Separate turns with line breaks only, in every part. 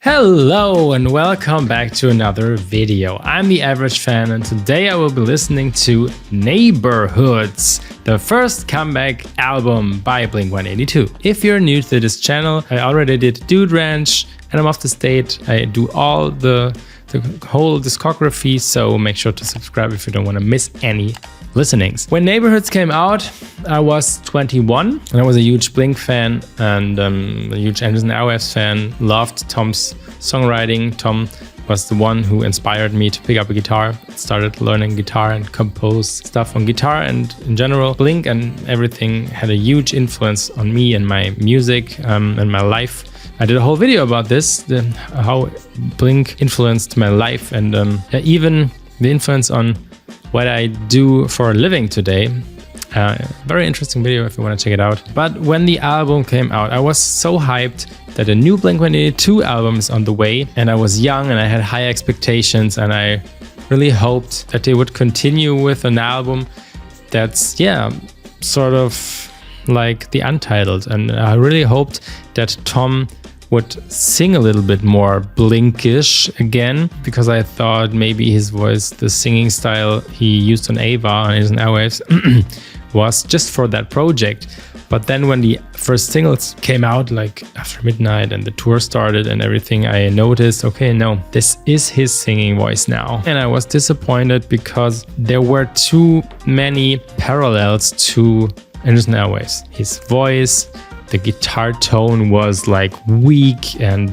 Hello and welcome back to another video. I'm the Average Fan and today I will be listening to Neighborhoods, the first comeback album by Blink-182. If you're new to this channel, I already did Dude Ranch and I'm off the state. I do all the whole discography, so make sure to subscribe if you don't want to miss any listenings. When Neighborhoods came out, I was 21 and I was a huge Blink fan and a huge Anderson Airwaves fan. Loved Tom's songwriting. Tom was the one who inspired me to pick up a guitar. Started learning guitar and compose stuff on guitar, and in general Blink and everything had a huge influence on me and my music and my life. I did a whole video about this, how Blink influenced my life and even the influence on what I do for a living today. Very interesting video if you want to check it out. But when the album came out, I was so hyped that a new Blink-182 album is on the way, and I was young and I had high expectations, and I really hoped that they would continue with an album that's sort of like the Untitled, and I really hoped that Tom would sing a little bit more Blinkish again, because I thought maybe his voice, the singing style he used on Ava on Anderson Airwaves was just for that project. But then when the first singles came out, like After Midnight, and the tour started and everything, I noticed, okay, no, this is his singing voice now. And I was disappointed because there were too many parallels to Anderson Airwaves. His voice, the guitar tone was like weak and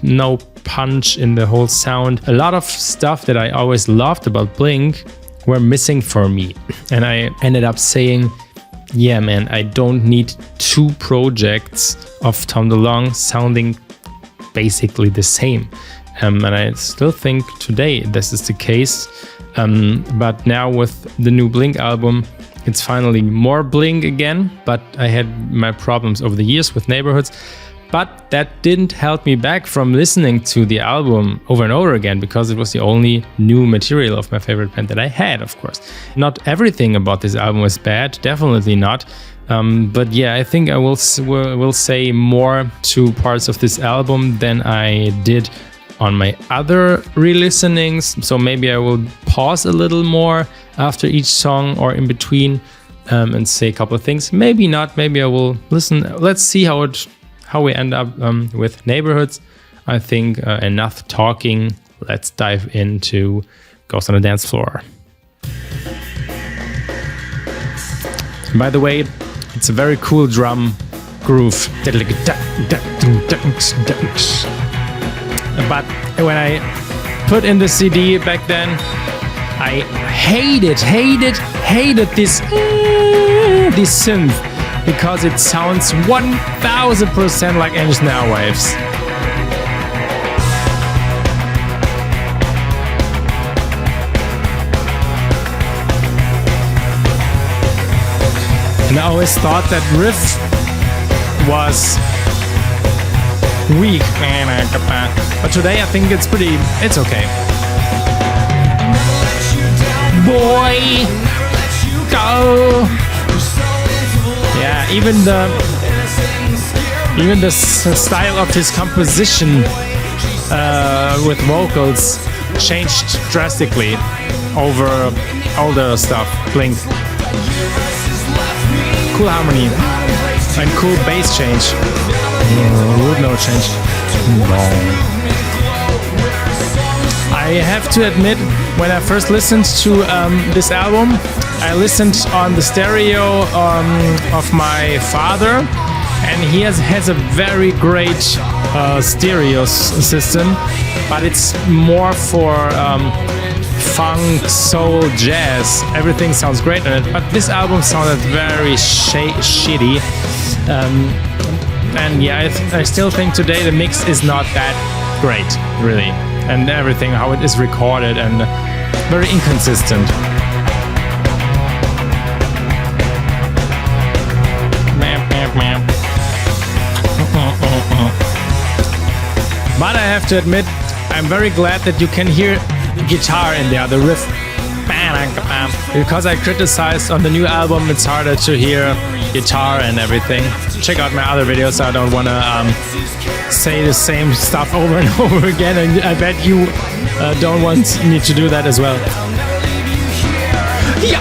no punch in the whole sound. A lot of stuff that I always loved about Blink were missing for me. And I ended up saying, yeah, man, I don't need two projects of Tom DeLonge sounding basically the same. And I still think today this is the case. But now with the new Blink album, it's finally more Blink again, but I had my problems over the years with Neighborhoods. But that didn't hold me back from listening to the album over and over again, because it was the only new material of my favorite band that I had, of course. Not everything about this album was bad, definitely not. But yeah, I think I will say more to parts of this album than I did on my other re-listenings. So maybe I will pause a little more after each song or in between and say a couple of things. Maybe not, maybe I will listen. Let's see how we end up with Neighborhoods. I think enough talking. Let's dive into Ghost on the Dance Floor. And by the way, it's a very cool drum groove. But when I put in the CD back then, I hated this synth, because it sounds 1000% like Anderson Airwaves. And I always thought that riff was weak, but today I think it's okay. Boy, go! Yeah, even the style of his composition with vocals changed drastically over older stuff. Blink. Cool harmony and cool bass change. Root note change. I have to admit, when I first listened to this album, I listened on the stereo of my father, and he has a very great stereo system, but it's more for funk, soul, jazz. Everything sounds great on it, but this album sounded very shitty. And yeah, I still think today the mix is not that great, really. And everything, how it is recorded, and very inconsistent. But I have to admit, I'm very glad that you can hear guitar in there, the riff. Because I criticized on the new album, it's harder to hear guitar and everything. Check out my other videos, I don't want to say the same stuff over and over again, and I bet you don't want me to do that as well. Yeah,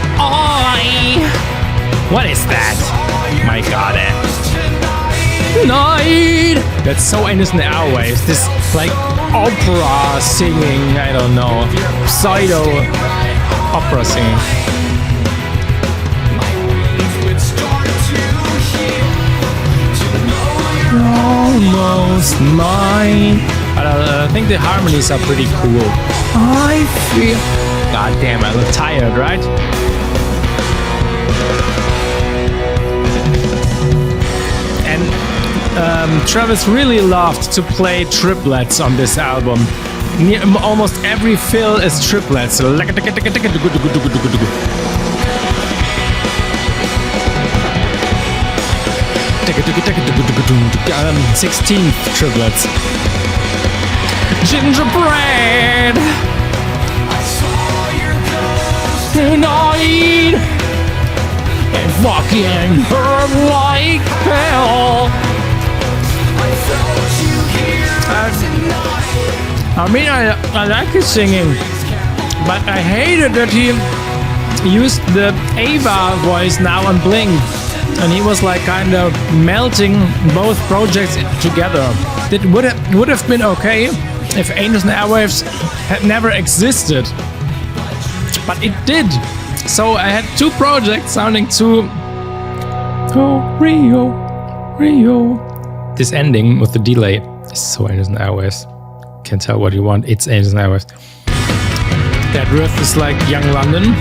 what is that? My God, night. That's so Innocent Airwaves. This like opera singing. I don't know, pseudo opera singing. Almost mine. But I think the harmonies are pretty cool. I feel. God damn, I look tired, right? And Travis really loved to play triplets on this album. Almost every fill is triplets. 16 triplets. Gingerbread. Tonight. And fucking hurt like hell. I mean, I like his singing, but I hated that he used the Ava voice now on Blink. And he was like kind of melting both projects together. It would have been okay if Angels and Airwaves had never existed, but it did. So I had two projects sounding too. Oh, Rio. This ending with the delay is so Angels and Airwaves. Can't tell what you want. It's Angels and Airwaves. That riff is like Young London.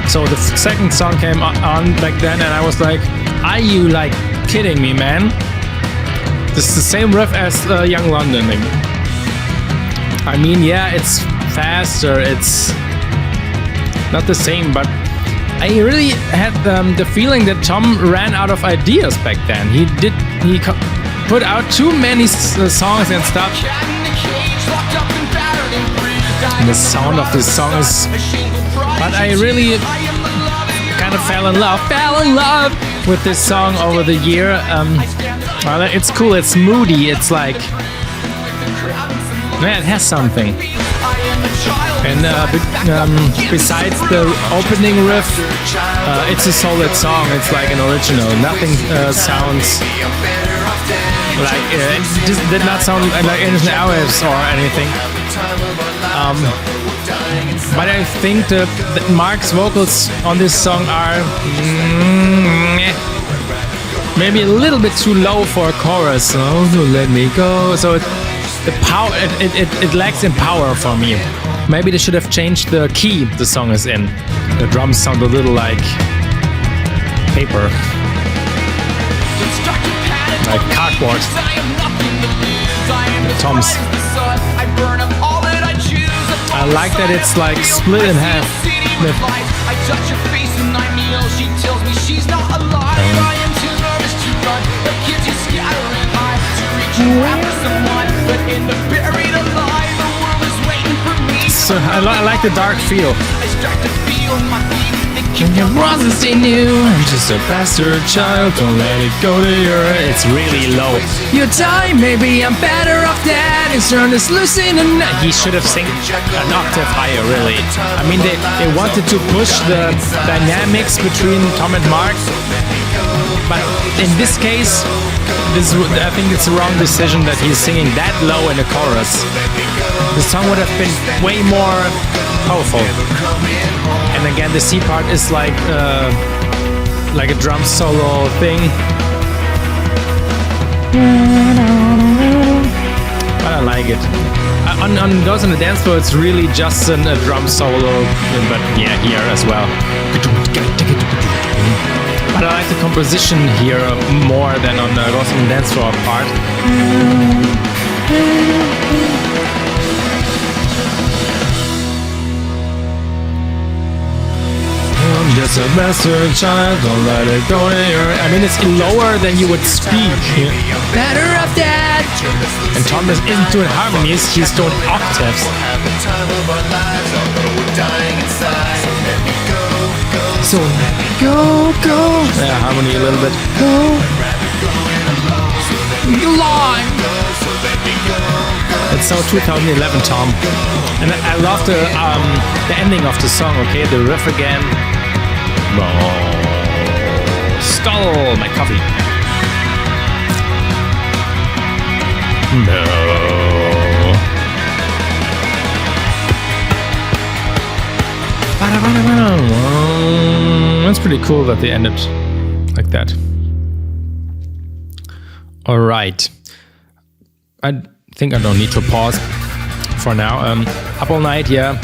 So the second song came on back then, and I was like, "Are you like kidding me, man? This is the same riff as Young London." I mean, yeah, it's faster. It's not the same, but I really had the feeling that Tom ran out of ideas back then. He put out too many songs and stuff. And the sound of this song is. But I really kind of fell in love with this song over the year. Well, it's cool. It's moody. It's like, man, it has something. And besides the opening riff, it's a solid song. It's like an original. Nothing sounds like it did not sound like Angels and Airwaves or anything. But I think that Mark's vocals on this song are maybe a little bit too low for a chorus. Oh, let me go. So it lacks in power for me. Maybe they should have changed the key the song is in. The drums sound a little like paper, like cardboard. The toms. I like that it's like split in half. So I like the dark feel. When your brothers they knew I'm just a bastard child, don't let it go to your head. It's really low. You die, maybe I'm better off dead. It's turned this loose in a night. He should have sing an octave higher, really. I mean, they wanted to push the dynamics between Tom and Mark, but in this case, I think it's a wrong decision that he's singing that low in the chorus. The song would have been way more powerful. And again, the C part is like a drum solo thing. But I like it. On Girls on the Dance Floor, it's really just a drum solo, but yeah, here as well. But I like the composition here more than on the Girls on the Dance Floor part. Just a bastard child, don't let it go to your... I mean, it's lower than you would speak. Better off that. And Tom is into harmonies, he's doing octaves. So let me go. Yeah, harmony a little bit. Go. Line. It's so 2011, Tom. And I love the ending of the song. Okay, the riff again. Oh, stole my coffee. No. That's pretty cool that they ended like that. All right. I think I don't need to pause for now. Up All Night, yeah.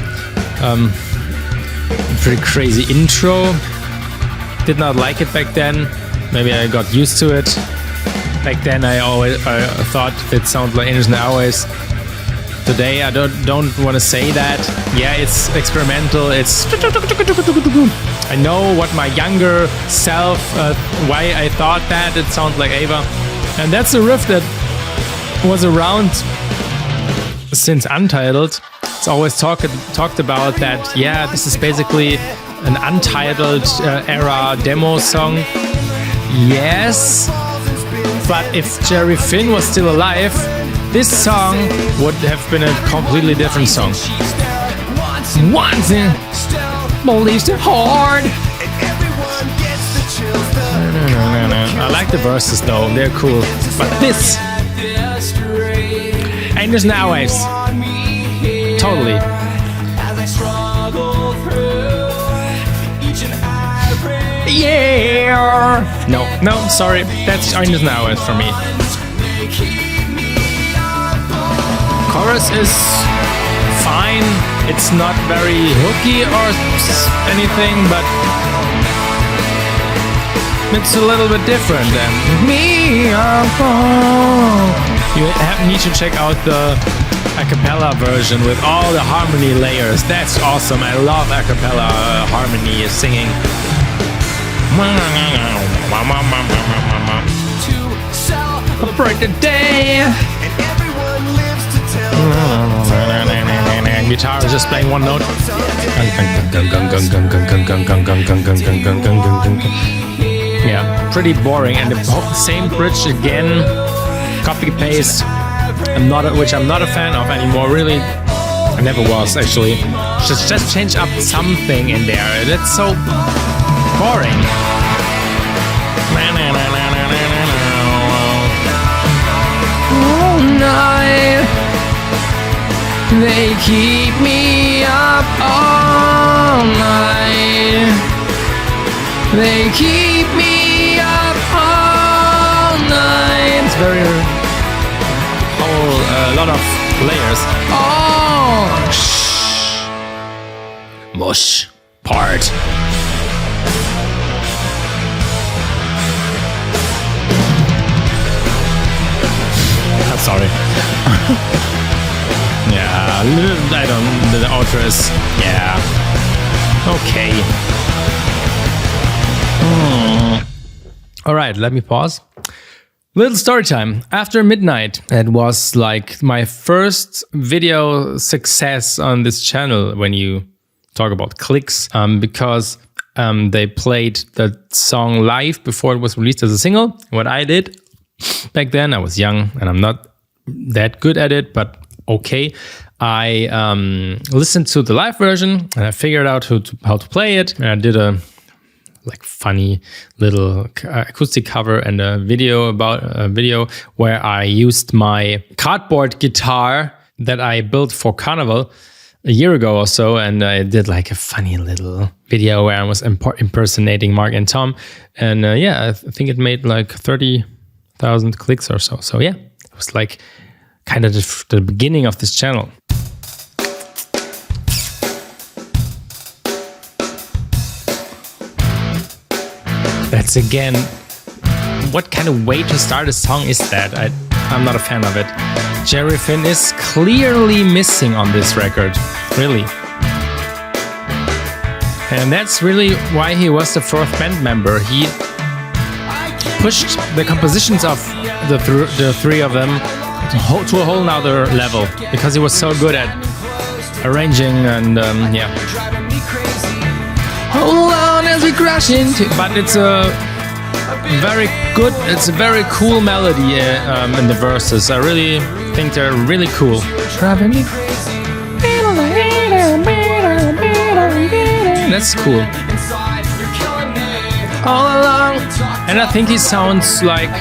Pretty crazy intro. Did not like it back then. Maybe I got used to it. Back then I thought it sounded like Angels and Airwaves. Today I don't want to say that. Yeah, it's experimental. It's I know what my younger self why I thought that it sounds like Ava, and that's a riff that was around since Untitled. It's always talked about that. Yeah, this is basically an Untitled era demo song. Yes, but if Jerry Finn was still alive, this song would have been a completely different song. Once in believes the hard. I like the verses though, they're cool. But this Angels and Airwaves. Totally. Yeah. No, sorry. That's Angels and Airwaves for me. Chorus is fine. It's not very hooky or anything, but it's a little bit different than me. You need to check out the a cappella version with all the harmony layers. That's awesome. I love a cappella harmony singing. To celebrate the day. Guitar is just playing one note. Yeah, pretty boring. And the same bridge again, copy paste. Which I'm not a fan of anymore. Really, I never was actually. Just change up something in there. That's so boring. All night. They keep me up all night. They keep me up all night. It's very a lot of layers. Oh, mush part. I'm sorry. Yeah, I don't. The outro is, yeah, okay. All right, let me pause. Little story time. After midnight, it was like my first video success on this channel when you talk about clicks, because they played the song live before it was released as a single. What I did back then, I was young and I'm not that good at it, but okay. I listened to the live version and I figured out how to play it. And I did a funny little acoustic cover and a video where I used my cardboard guitar that I built for Carnival a year ago or so, and I did like a funny little video where I was impersonating Mark and Tom, and yeah, I think it made like 30,000 clicks or so. So yeah, it was like kind of the beginning of this channel. That's again, what kind of way to start a song is that? I'm not a fan of it. Jerry Finn is clearly missing on this record, really. And that's really why he was the fourth band member. He pushed the compositions of the three of them to a whole nother level because he was so good at arranging and yeah. Hold on as we crash into, but it's very good. It's a very cool melody in the verses. I really think they're really cool. That's cool. All along, and I think he sounds like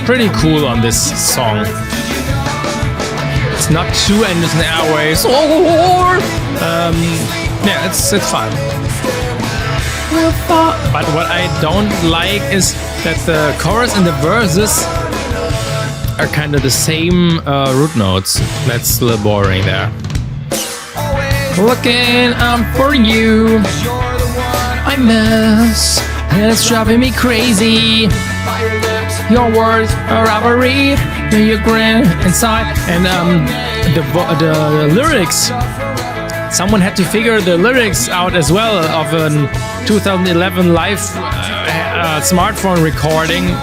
pretty cool on this song. It's not too Anderson Airwaves. Yeah, it's fine. But what I don't like is that the chorus and the verses are kind of the same root notes. That's a little boring there. Looking out for you, I miss, and it's driving me crazy. Your words are robbery, you grin inside, and the lyrics. Someone had to figure the lyrics out as well of a 2011 live smartphone recording,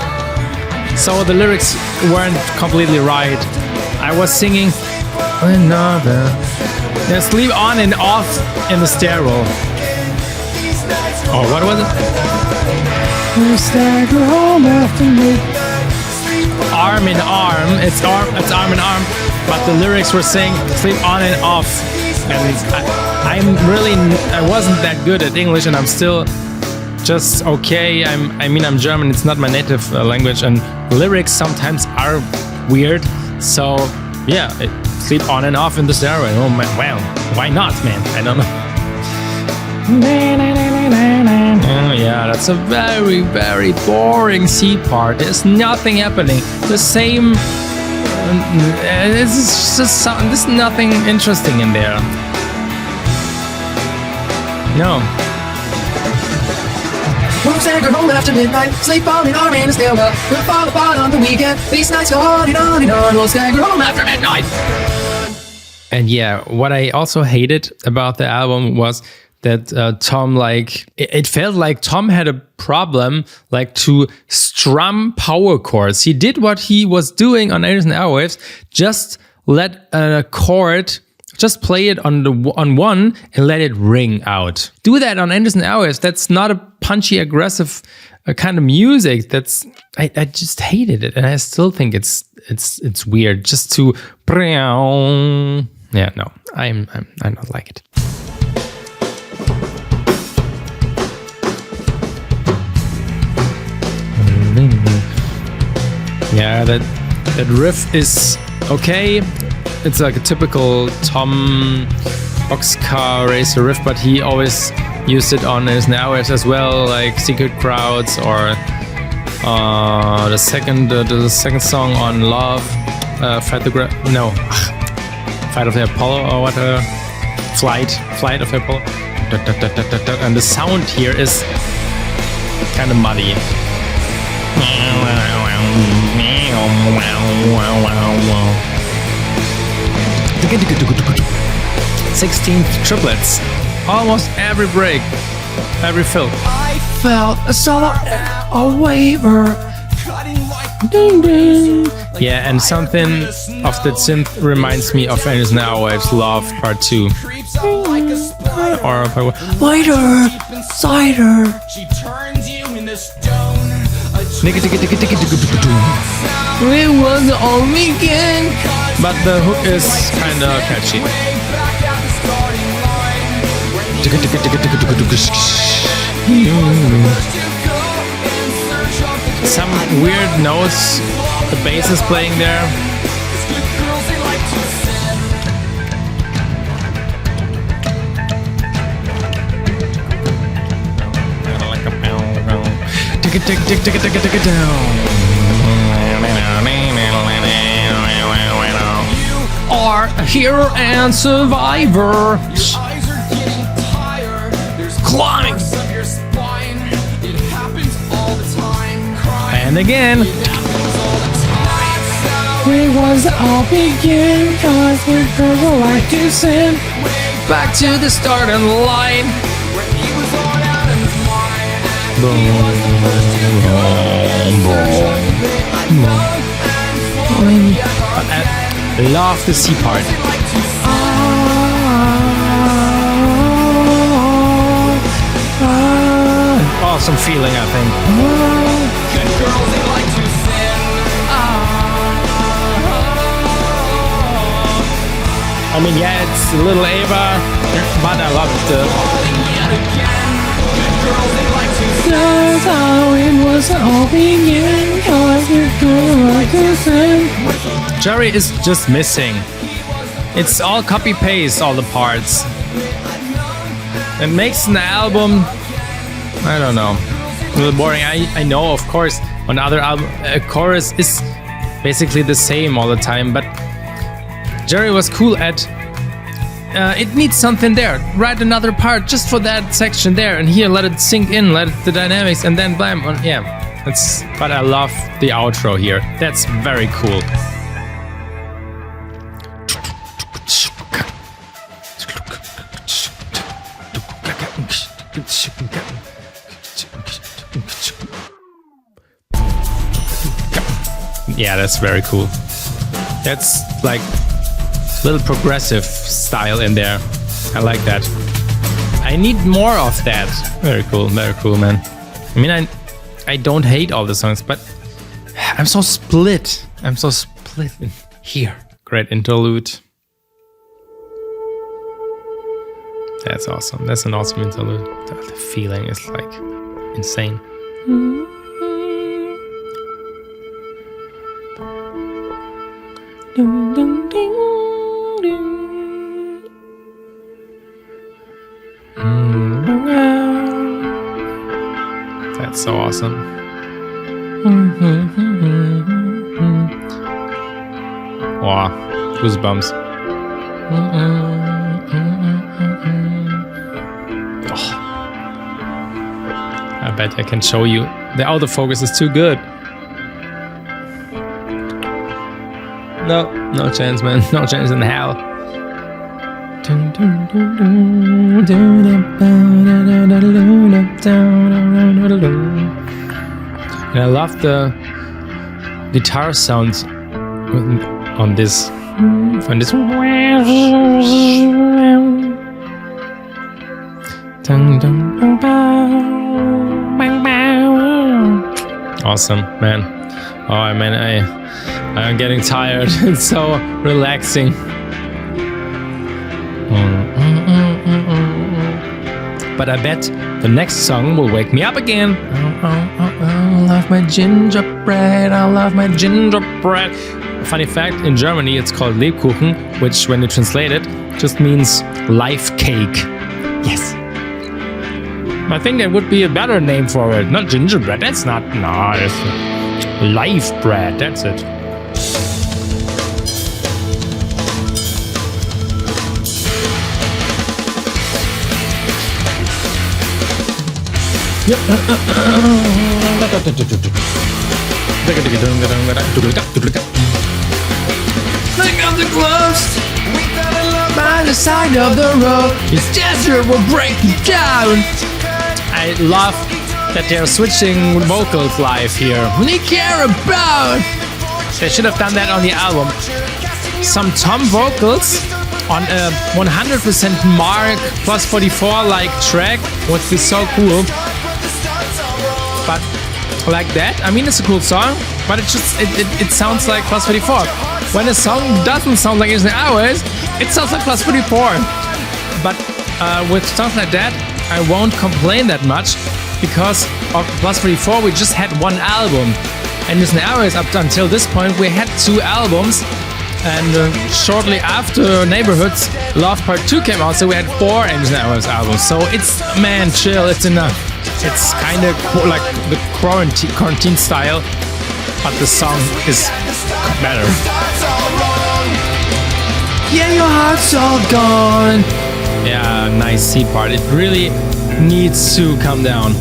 so the lyrics weren't completely right. I was singing another. They sleep on and off in the stairwell. Oh, what was it? Arm in arm. It's arm in arm. But the lyrics were saying sleep on and off. And I wasn't that good at English, and I'm still just okay. I'm German. It's not my native language, and lyrics sometimes are weird. So yeah, sleep on and off in the stairway. Oh man, well, why not, man? I don't know. Oh yeah, that's a very, very boring C part. There's nothing happening. The same. There's nothing interesting in there. No.
Won't stagger home after midnight. Sleep on an arm in a stairwell. We'll fall apart on the weekend. These nights go on and on and on. We'll stagger home after midnight.
And yeah, what I also hated about the album was that Tom, like, it felt like Tom had a problem, like, to strum power chords. He did what he was doing on Anderson Airwaves, just let a chord, just play it on one and let it ring out. Do that on Anderson Airwaves. That's not a punchy, aggressive kind of music. I just hated it, and I still think it's weird. Just to, yeah, no, I don't like it. Yeah, that riff is okay. It's like a typical Tom boxcar racer riff, but he always used it on his Airwaves as well, like Secret Crowds or the second song on Love, Fight of the Apollo or what? Flight of the Apollo. And the sound here is kind of muddy. 16 triplets, almost every break, every fill.
I felt a solo, a waiver. Ding ding.
Yeah, and something of that synth reminds me of Anderson Airwaves Love Part 2. Or Part 1.
Lighter, cider.
It was all weekend. But the hook is kinda catchy. Some weird notes the bass is playing there. Are a hero and survivor. Climbing. And again.
It was all begin, cause we girls like to sin.
Back to the starting line. I love the C part. Awesome feeling, I think. I mean, yeah, it's a little Ava, but I love the. That's how it was all began. Jerry is just missing. It's all copy paste, all the parts. It makes an album, I don't know, a little boring. I know, of course, on other album, a chorus is basically the same all the time, but Jerry was cool at it needs something there. Write another part just for that section there, and here let it sink in, let the dynamics, and then blam. Yeah, but I love the outro here. That's very cool. Yeah, that's very cool. That's like little progressive style in there. I like that. I need more of that. Very cool, man. I mean, I don't hate all the songs, but I'm so split. I'm so split in here. Great interlude. That's awesome. That's an awesome interlude. The feeling is like insane. That's so awesome. Wow, goosebumps. Oh. I bet I can show you. The autofocus is too good. No chance, man. No chance in hell. And I love the guitar sounds on this. Awesome, man. Oh man, I'm getting tired. It's so relaxing. But I bet the next song will wake me up again. I love my gingerbread. I love my gingerbread. A funny fact, in Germany it's called Lebkuchen, which when you translate it, just means life cake. Yes. I think there would be a better name for it. Not gingerbread. That's not. No, it's life bread. That's it. Yep. Pick up the gloves. By the side of the road, his gesture will break you down. I love that they're switching vocals live here. They care about. They should have done that on the album. Some tom vocals on a 100% Mark plus 44 like track would be so cool. But like that, I mean, it's a cool song, but it sounds like plus 44. When a song doesn't sound like Anything Hours, it sounds like plus 44. But with songs like that, I won't complain that much because of plus 44 we just had one album. And Anything Hours, up until this point, we had 2 albums. And shortly after Neighborhoods, Love Part 2 came out, so we had 4 Anything Hours albums. So it's, man, chill, it's enough. It's kind of like the quarantine style, but the song is better. Yeah, your heart's all gone. Yeah, nice C part. It really needs to come down.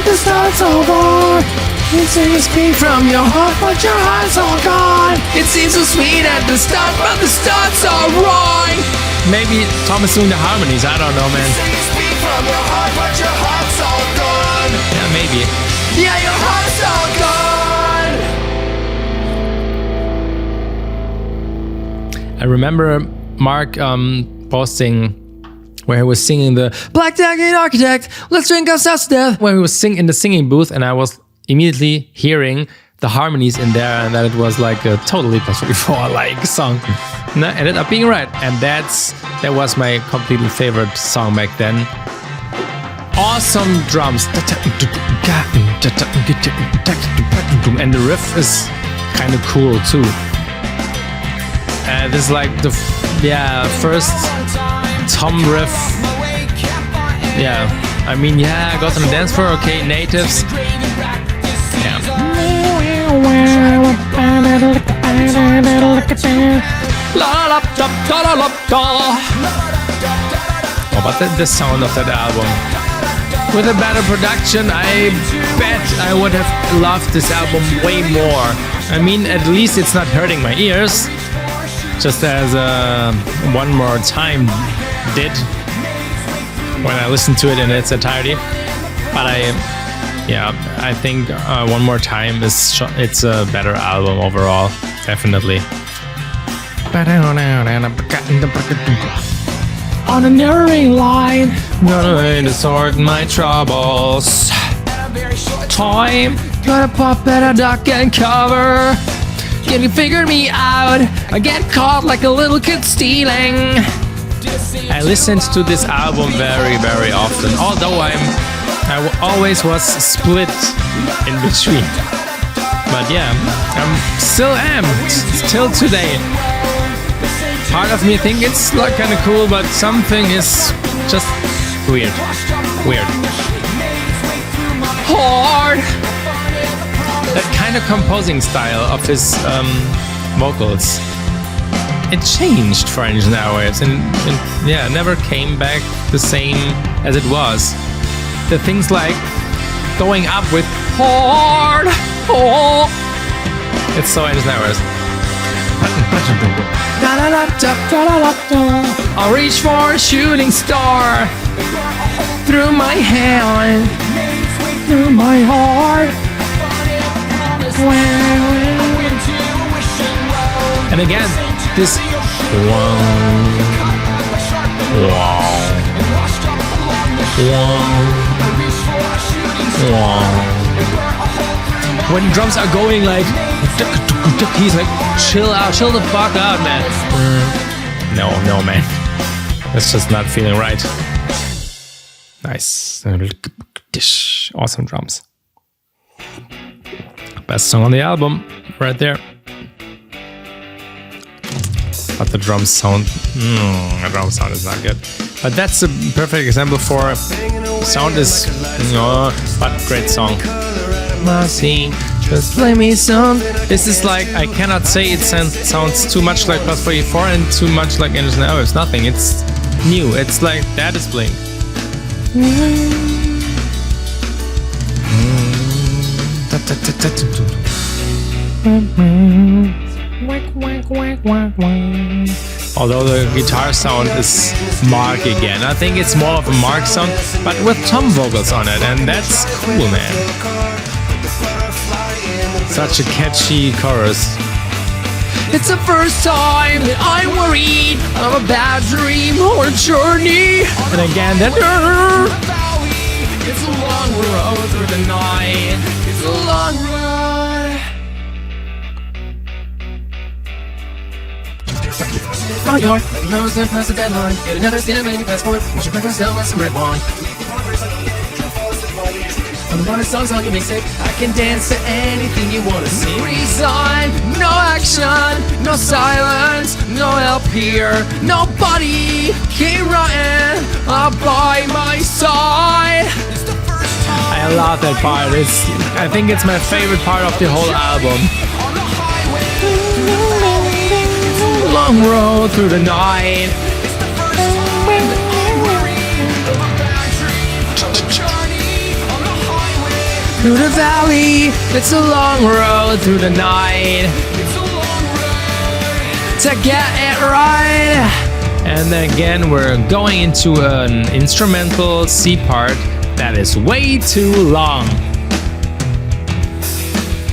The start's over. You say you speak from your heart, but your heart's all gone.
It seems so sweet at the start, but the start's all wrong.
Maybe Tom is doing the harmonies. I don't know, man.
Say you speak from your heart, but your heart's all gone.
Yeah, maybe.
Yeah, your heart's all gone.
I remember Mark posting where he was singing the Black Jacket Architect, let's drink ourselves to death, where he was singing in the singing booth, and I was immediately hearing the harmonies in there, and that it was like a totally plus 44 like song. And that ended up being right, and that was my completely favorite song back then. Awesome drums, and the riff is kind of cool too. This is like the first Tom riff. Yeah, I mean, yeah, Got on the Dance Floor, okay, Natives. Yeah. Oh, but the sound of that album. With a better production, I bet I would have loved this album way more. I mean, at least it's not hurting my ears. Just as One More Time did when I listened to it in its entirety. But I think One More Time it's a better album overall, definitely. On a narrowing line, gonna sort my troubles. Time, gotta pop at a duck and cover. Can you figure me out? I get caught like a little kid stealing. I listened to this album very, very often, although I always was split in between. But yeah, still today. Part of me think it's like kind of cool, but something is just weird. Hard. That kind of composing style of his vocals, it changed for Engine Airwaves, and never came back the same as it was. The things like going up with hard, it's so Engine Airwaves. I'll reach for a shooting star through my hand, through my heart. And again, this when drums are going like, he's like, chill the fuck out, man. No, man. That's just not feeling right. Nice. Awesome drums. Best song on the album, right there. But the drum sound is not good. But that's a perfect example for sound is, but great song. Just play me some. This is like, I cannot say it sounds too much like Plus 44 and too much like Engine Airwaves. Nothing. It's new. It's like that is Blink. Although the guitar sound is Mark again. I think it's more of a Mark sound, but with Tom vocals on it, and that's cool, man. Such a catchy chorus. It's the first time that I'm worried of a bad dream or a journey. And again, that it's a long road through the night. It's a long road. Front yard, nose and past the deadline. Get another stimulating passport. Wash your breakfast down with some red wine. On the bonus songs on your mixtape, I can dance to anything you wanna see. Reason, no action, no silence, no help here. Nobody came running up by my side. I love that part. I think it's my favorite part of the whole album. Long road through the night. Through the valley, it's a long road through the night. to get it right. And again, we're going into an instrumental C part that is way too long.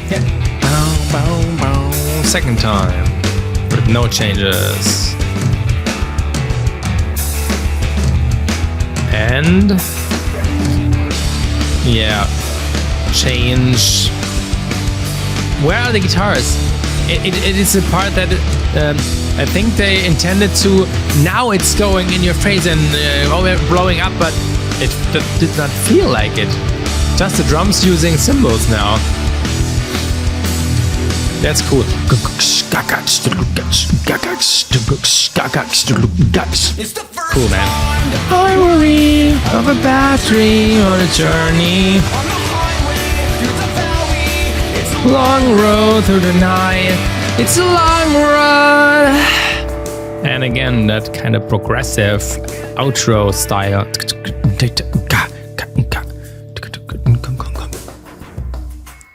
Yeah. Bow, bow, bow. Second time with no changes. And yeah, change. Where are the guitars? It is a part that I think they intended to. Now it's going in your face and blowing up, but it did not feel like it. Just the drums using cymbals now. That's cool. Cool, man. I worry of a battery on a journey. Long road through the night. It's a long road. And again, that kind of progressive outro style.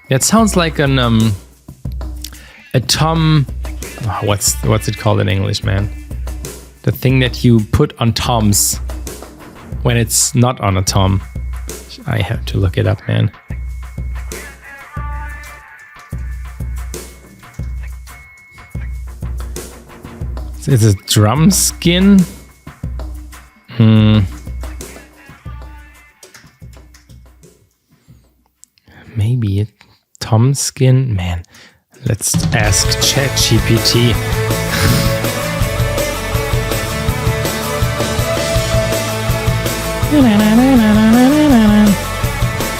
It sounds like a tom. What's it called in English, man? The thing that you put on toms when it's not on a tom. I have to look it up, man. Is it drum skin? Maybe it tom skin? Man, let's ask ChatGPT.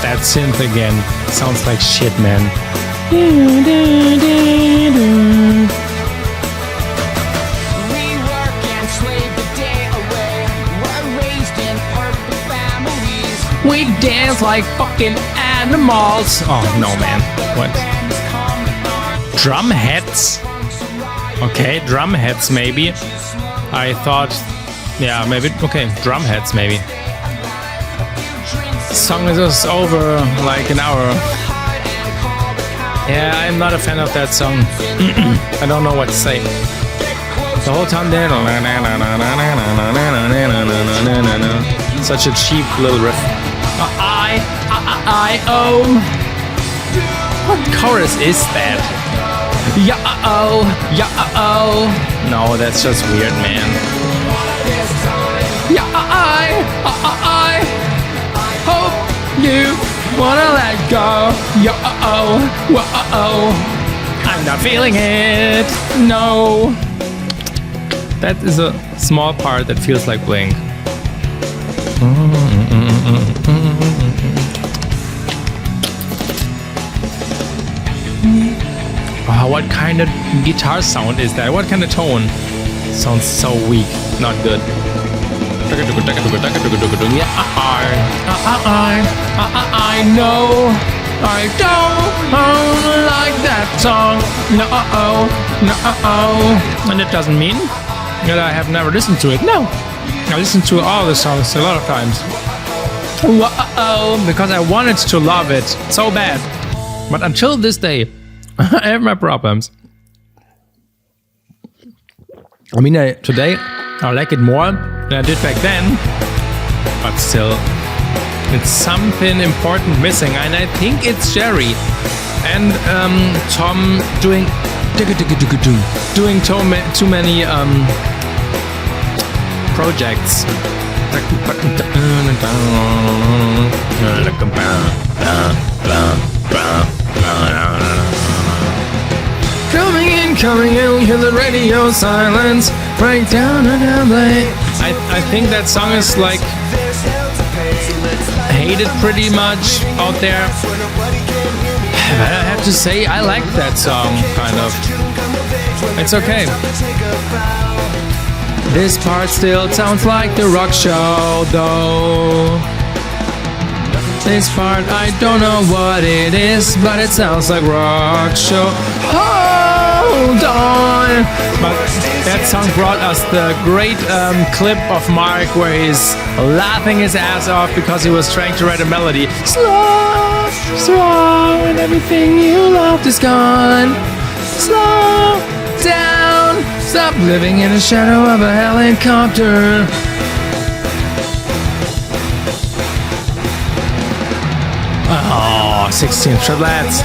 That synth again sounds like shit, man. We dance like fucking animals. Oh no, man. What? Drum heads? Okay, drum heads maybe. I thought, yeah, maybe. Okay, drum heads maybe. The song is just over like an hour. Yeah, I'm not a fan of that song. I don't know what to say. The whole time there. Such a cheap little riff. Oh. What chorus is that? Yeah, oh. No, that's just weird, man. Yeah, I hope you wanna let go. Yeah, oh. I'm not feeling it. No. That is a small part that feels like Blink. Wow, what kind of guitar sound is that? What kind of tone? Sounds so weak, not good. I know I don't like that song. No. And it doesn't mean that I have never listened to it. No. I listened to all the songs a lot of times. Because I wanted to love it so bad. But until this day, I have my problems. I mean, today I like it more than I did back then. But still, it's something important missing. And I think it's Jerry and Tom doing too many projects. Coming in, hear the radio silence, break down and LA. I think that song is like hated pretty much out there. But I have to say, I like that song, kind of. It's okay. This part still sounds like the rock show, though. This part, I don't know what it is, but it sounds like rock show. Hold on. But that song brought us the great clip of Mark where he's laughing his ass off because he was trying to write a melody. Slow, and everything you loved is gone. Slow down, Stop living in the shadow of a helicopter. Oh, 16 triplets.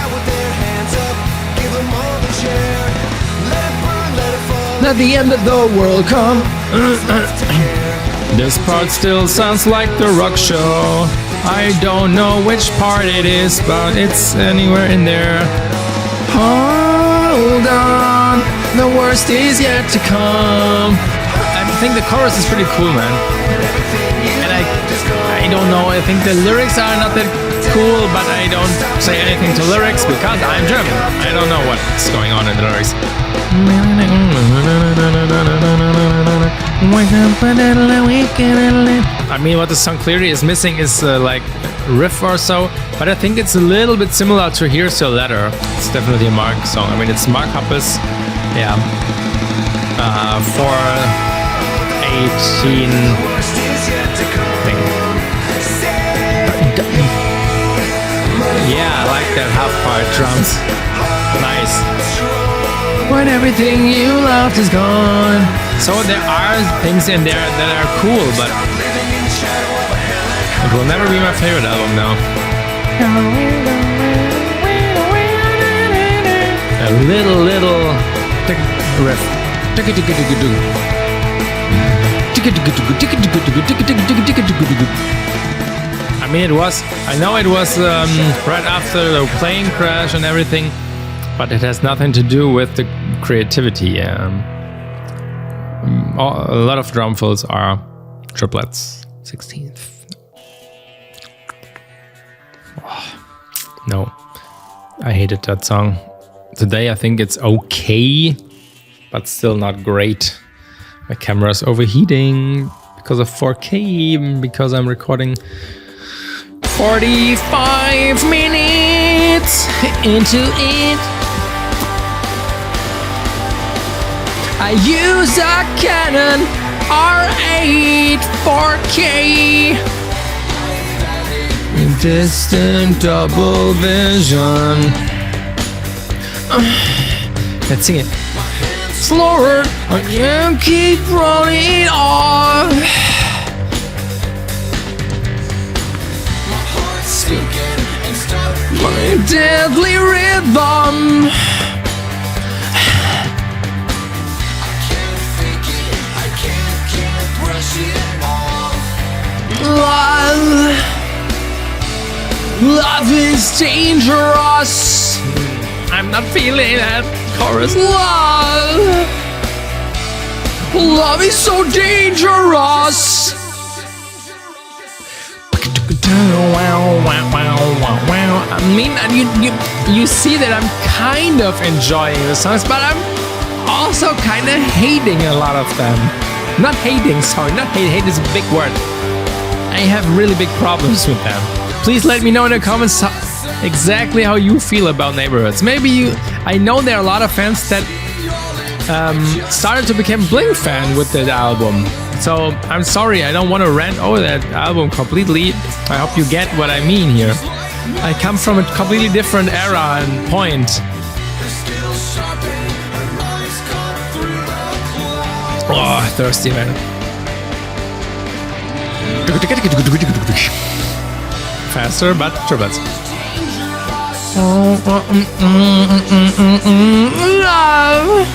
Let the end of the world come. This part still sounds like the rock show. I don't know which part it is, but it's anywhere in there. Hold on, the worst is yet to come. I think the chorus is pretty cool, man. And I don't know, I think the lyrics are not that cool, but I don't say anything to lyrics because I'm German. I don't know what's going on in the lyrics. I mean, what the song clearly is missing is like riff or so, but I think it's a little bit similar to Here's Your Letter. It's definitely a Mark song. I mean, it's Mark Hoppus, yeah, 4/18 thing. Yeah, I like that half part drums. Nice. When everything you loved is gone. So there are things in there that are cool, but it will never be my favorite album now. A little riff. I mean, I know it was right after the plane crash and everything, but it has nothing to do with the creativity. A lot of drum fills are triplets. 16th. Oh, no, I hated that song. Today I think it's okay, but still not great. My camera's overheating because of 4K, because I'm recording 45 minutes into it. I use a Canon R8 4K. Distant double vision. Let's sing it. Slower, I can keep running off. My deadly rhythm. Love is dangerous. I'm not feeling that chorus. Love is so dangerous. I mean, you see that I'm kind of enjoying the songs, but I'm also kind of hating a lot of them. Not hating, sorry, not hate. Hate is a big word. I have really big problems with them. Please let me know in the comments exactly how you feel about Neighborhoods. Maybe I know there are a lot of fans that started to become Blink fan with that album. So I'm sorry, I don't want to rant over that album completely. I hope you get what I mean here. I come from a completely different era and point. Oh, thirsty, man. Faster, but triplets. Love.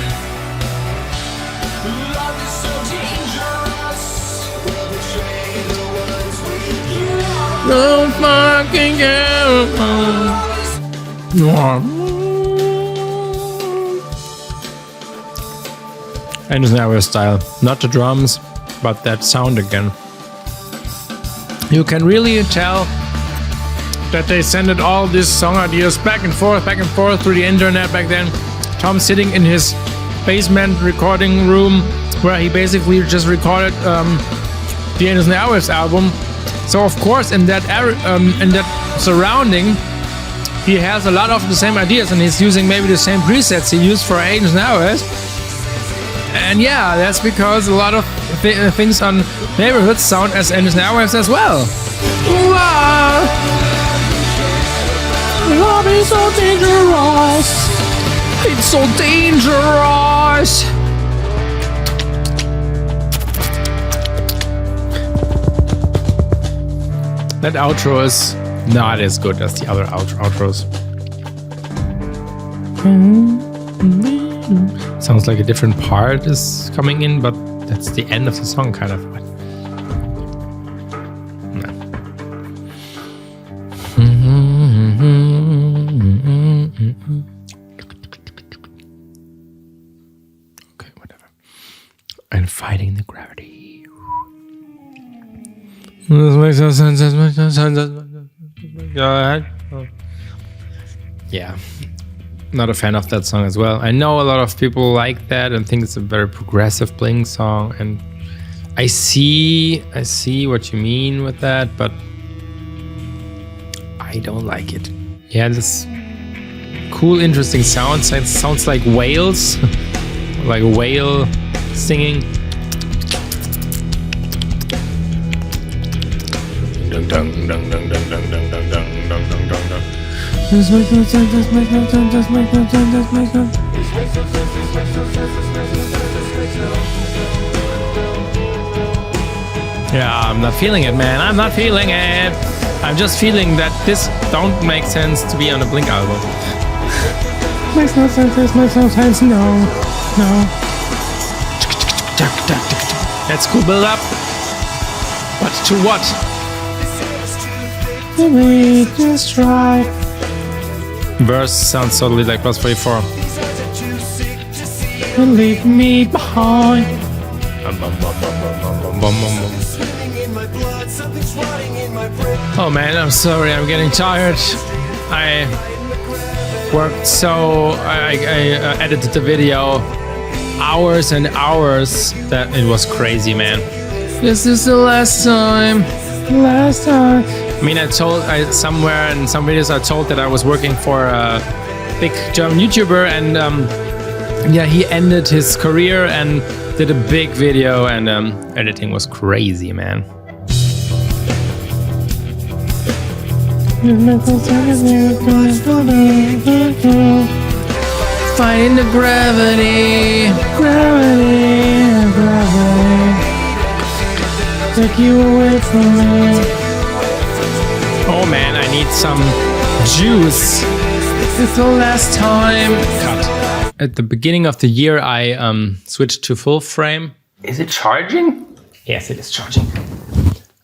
No fucking And it's now style, not the drums, but that sound again. You can really tell that they sent all these song ideas back and forth through the internet back then. Tom sitting in his basement recording room where he basically just recorded the Angels and Airwaves album. So of course in that surrounding he has a lot of the same ideas and he's using maybe the same presets he used for Angels and Airwaves. And yeah, that's because a lot of things on Neighborhoods sound as Angels and Airwaves as well. Love is so dangerous. It's so dangerous. That outro is not as good as the other outros. Sounds like a different part is coming in, but that's the end of the song, kind of. Okay, whatever. And fighting the gravity. Yeah. Not a fan of that song as well. I know a lot of people like that and think it's a very progressive Blink song, and I see what you mean with that, but I don't like it. Yeah, this cool, interesting sounds. It sounds like whales, like a whale singing. Dun dun dun dun dun dun dun dun dun dun dun dun dun. This makes no sense, this makes no sense, this makes no sense, this makes no sense. Yeah, I'm not feeling it, man. I'm not feeling it. I'm just feeling that this don't make sense to be on a Blink album. Makes no sense, this makes no sense, no. That's cool build up. But to what? We just try. Verse sounds totally like Plus 44. Leave me behind. Oh man, I'm sorry, I'm getting tired. I worked I edited the video hours and hours that it was crazy, man. This is the last time. I mean, somewhere in some videos I told that I was working for a big German YouTuber, and yeah, he ended his career and did a big video, and editing was crazy, man. Fighting the gravity. Take you away from me. Oh man, I need some juice. It's the last time. Cut. At the beginning of the year, I switched to full frame. Is it charging? Yes, it is charging.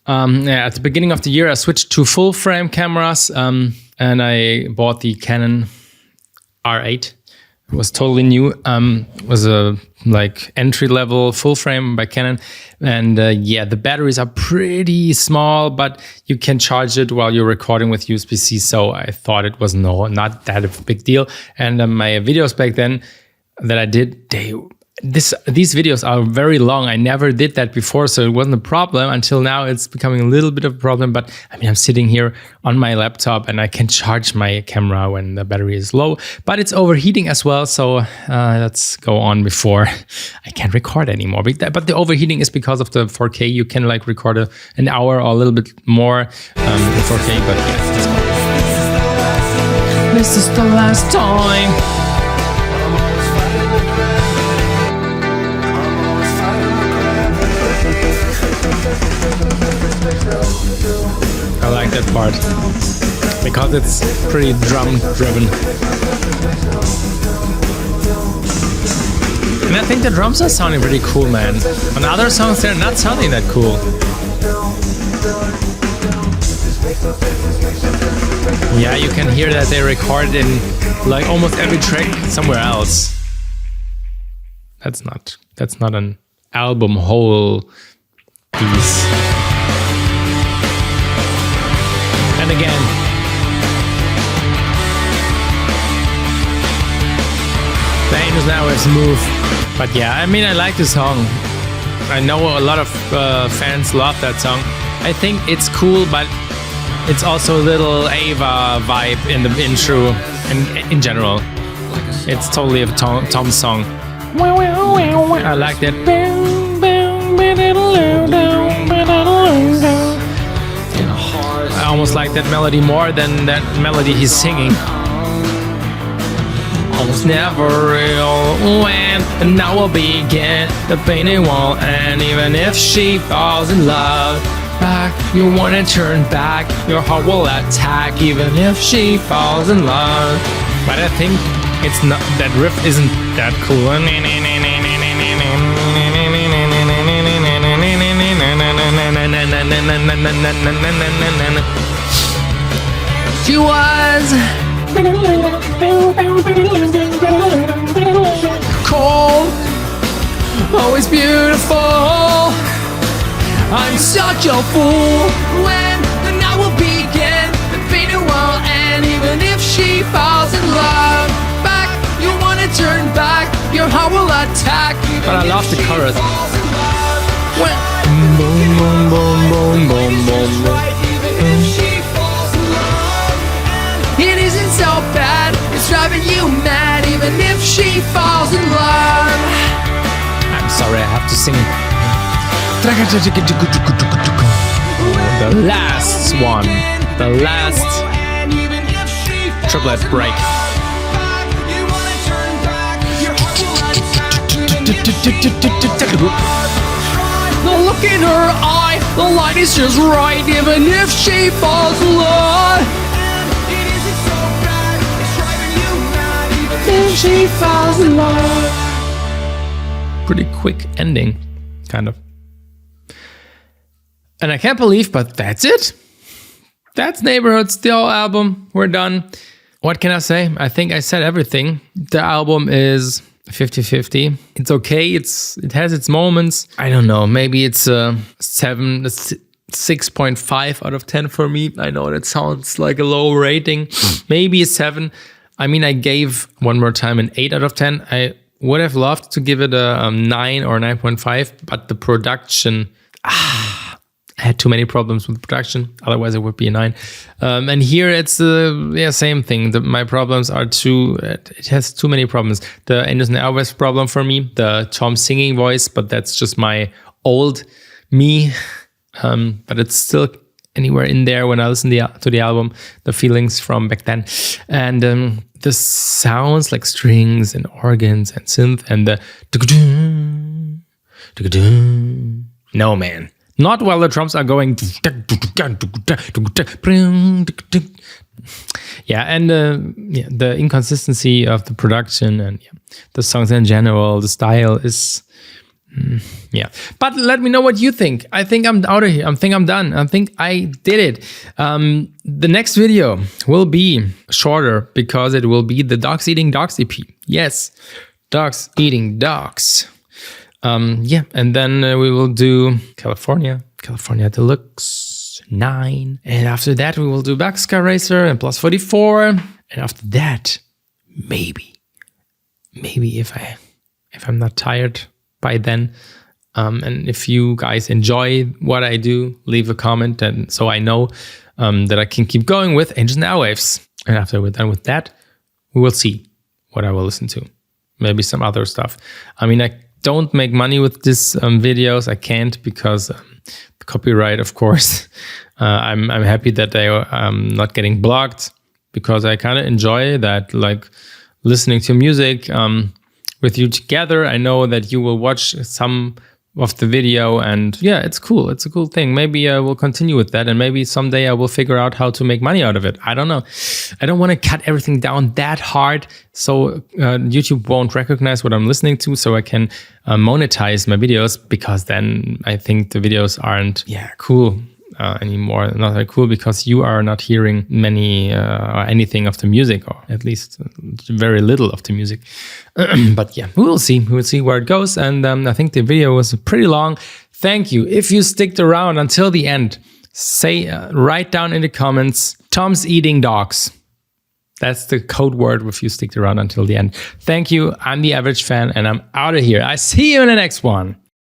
Yeah, at the beginning of the year, I switched to full frame cameras, and I bought the Canon R8. It was totally new. It was a like entry-level full frame by Canon, and yeah, the batteries are pretty small, but you can charge it while you're recording with USB-C. So I thought it was not that a big deal. And my videos back then that I did, these videos are very long. I never did that before, so it wasn't a problem. Until now, it's becoming a little bit of a problem. But I mean, I'm sitting here on my laptop and I can charge my camera when the battery is low, but it's overheating as well. So let's go on before I can't record anymore. But the overheating is because of the 4K. You can like record an hour or a little bit more in 4K. But yeah, this is the last time. I like that part because it's pretty drum driven, and I think the drums are sounding pretty cool, man. On other songs they're not sounding that cool. Yeah, you can hear that they recorded in like almost every track somewhere else. That's not an album whole piece. And again, the aim is now is move. But yeah, I mean, I like this song. I know a lot of fans love that song. I think it's cool, but it's also a little Ava vibe in the intro and in general. It's totally a Tom song. I like that. I almost like that melody more than that melody he's singing. Almost never real when, and now will begin the painting wall. And even if she falls in love, back, you wanna turn back, your heart will attack even if she falls in love. But I think it's not, that riff isn't that cool. She was cold, always beautiful. I'm such a fool when the night will begin, the pain will end, even if she falls in love. Back, you wanna turn back, your heart will attack. But I love the chorus. When boom, boom, boom, boom, boom, boom, boom. It isn't so bad, it's driving you mad, even if she falls in love. I'm sorry, I have to sing. The last one, the last triplet break. The look in her eye, the light is just right, even if she falls in love. If she falls in love. Pretty quick ending, kind of. And I can't believe, but that's it. That's Neighborhoods, the whole album. We're done. What can I say? I think I said everything. The album is 50-50. It's okay. It has its moments. I don't know. Maybe it's a 6.5 out of 10 for me. I know that sounds like a low rating. Maybe a 7. I mean, I gave one more time an 8 out of 10. I would have loved to give it a 9 or 9.5, but the production... I had too many problems with production, otherwise it would be a 9. And here it's the same thing. My problems are it has too many problems. The Anderson Elvis problem for me, the Tom singing voice, but that's just my old me. But it's still anywhere in there when I listen to the album, the feelings from back then. And the sounds like strings and organs and synth and the no, man. Not while the drums are going. Yeah, and the inconsistency of the production and the songs in general, the style is, But let me know what you think. I think I'm out of here. I think I'm done. I think I did it. The next video will be shorter because it will be the Dogs Eating Dogs EP. Yes, Dogs Eating Dogs. And then we will do California Deluxe 9, and after that we will do Boxcar Racer and Plus 44, and after that maybe if I'm not tired by then, and if you guys enjoy what I do, leave a comment, and so I know that I can keep going with Angels and Airwaves. And after we're done with that, we will see what I will listen to. Maybe some other stuff. I mean, I don't make money with these videos. I can't because the copyright, of course. I'm happy that I'm not getting blocked because I kind of enjoy that, like listening to music with you together. I know that you will watch some of the video, and yeah, it's cool. It's a cool thing. Maybe I will continue with that, and maybe someday I will figure out how to make money out of it. I don't know. I don't want to cut everything down that hard so YouTube won't recognize what I'm listening to, so I can monetize my videos, because then I think the videos aren't cool anymore. Not very cool because you are not hearing many or anything of the music, or at least very little of the music. But yeah, we will see. We will see where it goes. And I think the video was pretty long. Thank you. If you sticked around until the end, write down in the comments, Tom's Eating Dogs. That's the code word if you stick around until the end. Thank you. I'm the Average Fan, and I'm out of here. I see you in the next one.